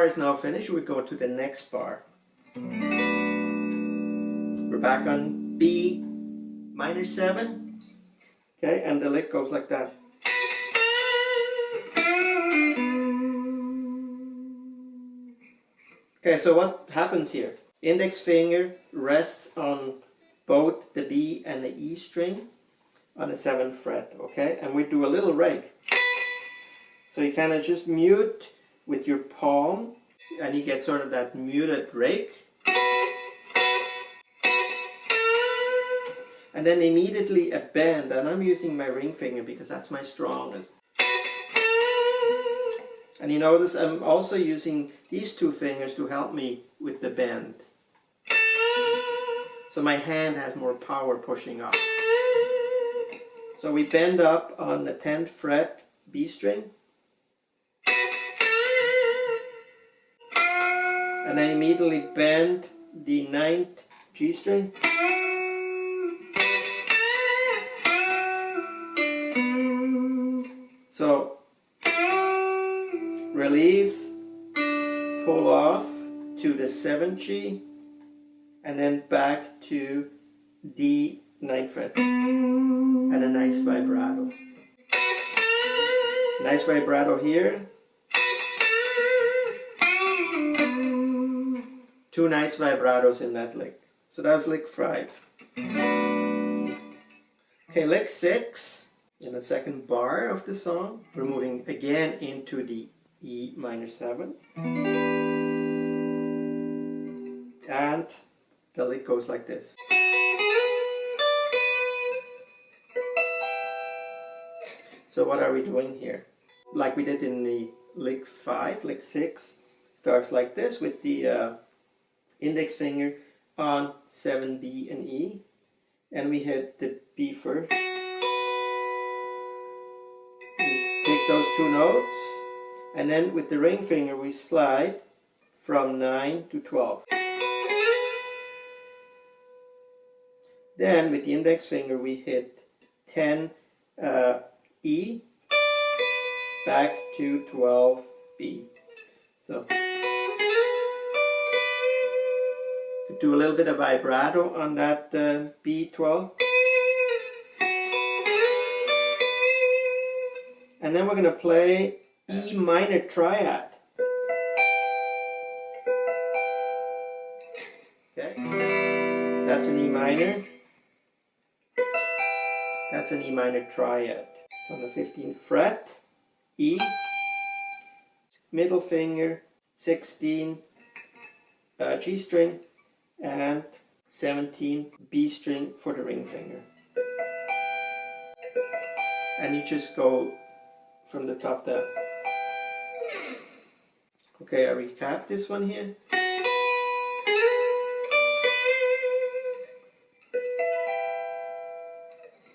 is now finished. We go to the next bar. We're back on B minor 7. Okay, and the lick goes like that. Okay, so what happens here? Index finger rests on both the B and the E string on the 7th fret, okay? And we do a little rake. So you kind of just mute with your palm, and you get sort of that muted rake. And then immediately a bend, and I'm using my ring finger because that's my strongest. And you notice I'm also using these 2 fingers to help me with the bend. So my hand has more power pushing up. So we bend up on the 10th fret B string. And then immediately bend the 9th G string. So release, pull off to the 7th G, and then back to D 9th fret, and a nice vibrato. Nice vibrato here. 2 nice vibratos in that lick. So that was lick 5. Okay, lick 6. In the 2nd bar of the song, we're moving again into the E minor 7. And the lick goes like this. So what are we doing here? Like we did in the lick 5, lick 6 starts like this with the index finger on 7, B and E. And we hit the B first. Take those 2 notes, and then with the ring finger we slide from 9 to 12. Then with the index finger we hit 10 E back to 12 B. So to do a little bit of vibrato on that B12. And then we're going to play E minor triad. Okay, that's an E minor. That's an E minor triad. It's on the 15th fret, E, middle finger, 16, G string, and 17 B string for the ring finger. And you just go from the top down. Okay, I recap this one here.